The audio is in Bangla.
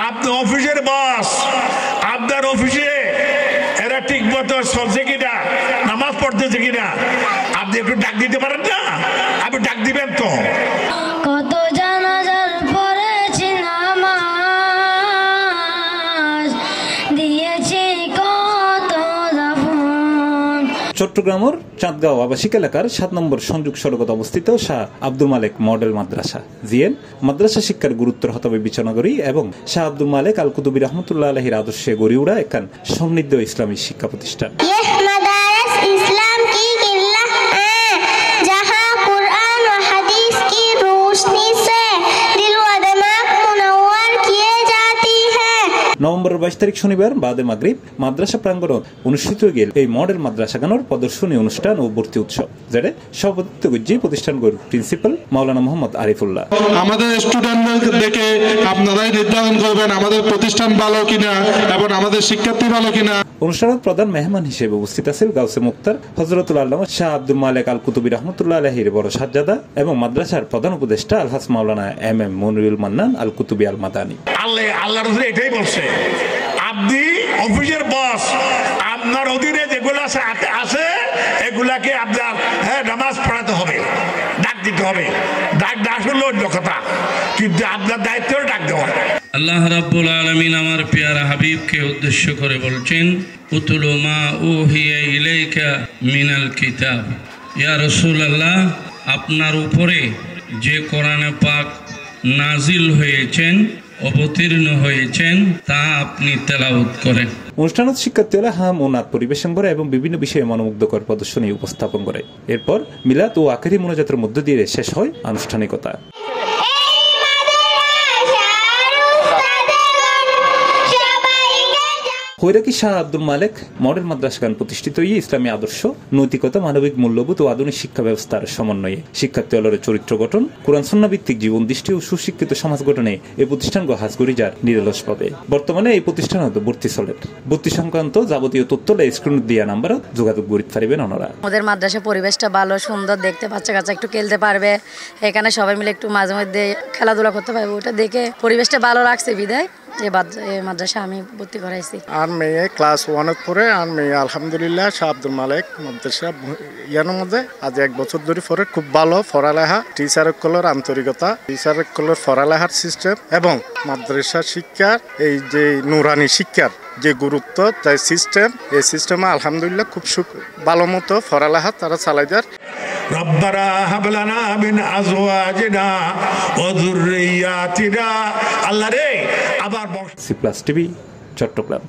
আপনি অফিসের বস, আপনার অফিসে এরা ঠিক মতো চলছে কিনা, নামাজ পড়তেছে কিনা আপনি একটু ডাক দিতে পারেন না? আপনি ডাক দিবেন তো। কত জানাজার পড়েছি নামাজ, দিয়েছি কত দাফন। চট্টগ্রামের চাঁদগাঁও আবাসিক এলাকার 7 নম্বর সংযোগ সড়কত অবস্থিত শাহ আব্দুল মালেক মডেল মাদ্রাসা জিএন মাদ্রাসা শিক্ষার গুরুত্বের হতা বিবেচনা করি এবং শাহ আব্দুল মালেক আল কুতুবী রহমতুল্লাহ আলাইহির আদর্শে গড়ে ওঠা একখান সমৃদ্ধ ইসলামী শিক্ষা প্রতিষ্ঠান। নভেম্বরের 22 তারিখ শনিবার বাদে মাগরিব মাদ্রাসা প্রাঙ্গণ অনুষ্ঠিত গেল এই মডেল মাদ্রাসাগানোর প্রদর্শনী অনুষ্ঠান ও ভর্তি উৎসব, যেটা সভাপতিত্ব করছে প্রতিষ্ঠানগুলোর প্রিন্সিপাল মাওলানা মোহাম্মদ আরিফুল্লাহ। আমাদের স্টুডেন্টদের দেখে আপনারাই নির্ধারণ করবেন আমাদের প্রতিষ্ঠান ভালো কিনা এবং আমাদের শিক্ষার্থী ভালো কিনা। অনুষ্ঠানের প্রধান মেহমান হিসেবে উপস্থিত আছেন গাউসে মুক্তার হযরতুল আল্লামা শাহ আব্দুল মালেক আল কুতুবী রহমতুল্লাহ আলাইহির বড় সাজ্জাদা এবং মাদ্রাসার প্রধান উপদেষ্টা আলহাজ মাওলানা এম মনিরুল মান্নান আল কুতুবী আল মাদানী। আল্লাহ রাসূল এটাই বলছে, আপনি অফিসের বস, আপনার অধীনে যেগুলো আছে এগুলাকে আপনার নামাজ পড়াতে হবে, ডাক দিতে হবে। ডাক আসলে অন্য কথা, কিন্তু আপনার দায়িত্ব ডাক দেওয়া। আল্লাহ রাব্বুল আলামিন আমার পেয়ারা হাবিবকে উদ্দেশ্য করে বলছেন, উতলু মা উহিয়া ইলাইকা মিনাল কিতাব। ইয়া রাসূলুল্লাহ, আপনার উপরে যে কোরআনে পাক নাজিল হয়েছেন, অবতীর্ণ হয়েছেন, তা আপনি তেলাওয়াত করেন। অনুষ্ঠানত শিক্ষার্থীরা হাম ও নাত পরিবেশন করে এবং বিভিন্ন বিষয়ে মনোমুগ্ধকর প্রদর্শনী উপস্থাপন করে। এরপর মিলাদ ও আখেরি মোনাজাতের মধ্য দিয়ে শেষ হয় আনুষ্ঠানিকতা। হৈরাকি শাহ আব্দুল মালেক মডেল মাদ্রাসাগান প্রতিষ্ঠিত ইসলামী আদর্শ, নৈতিকতা, মানবিক মূল্যবোধ ও আধুনিক শিক্ষা ব্যবস্থার সমন্বয়ে শিক্ষার্থীদের চরিত্র গঠন, কোরআন সুন্নাহ ভিত্তিক জীবন দৃষ্টি ও সুশিক্ষিত সমাজ গঠনে এই প্রতিষ্ঠান হাজ করি যার নিরলস পাবে। বর্তমানে এই প্রতিষ্ঠান ভর্তি চলে। ভর্তি সংক্রান্ত যাবতীয় তথ্য স্ক্রিন দিয়া নাম্বার যোগাযোগ করতে পারবেন ওনারা। আমাদের মাদ্রাসা পরিবেশটা ভালো, সুন্দর দেখতে, বাচ্চা কাচ্চা একটু খেলতে পারবে, এখানে সবাই মিলে একটু মাঝে মধ্যে খেলাধুলা করতে পারবে, ওটা দেখে পরিবেশটা ভালো লাগছে বিদায় এই মাদ্রাসা আমি ভর্তি করাইছি। আর মেয়ে ক্লাস 1 পড়ে, আর মেয়ে আলহামদুলিল্লাহ শাহ আব্দুল মালেক মাদ্রাসা ইয়ানোর মধ্যে আজ 1 বছর ধরে পড়ে। খুব ভালো পড়ালেখা, টিচারের কলর আন্তরিকতা, টিচারের কলর পড়ালেখার সিস্টেম এবং মাদ্রাসা শিক্ষার এই যে নুরানি শিক্ষার যে গুরুত্ব, তাই সিস্টেম, এই সিস্টেমে আলহামদুলিল্লাহ খুব ভালো মতো পড়ালেখা তারা চালাই দেয়। রব্বানা হাব লানা মিন আজওয়াজিনা ওয়া যুররিয়াতিনা। আল্লাহ রে আবার সি প্লাস টিভি চট্টগ্রাম।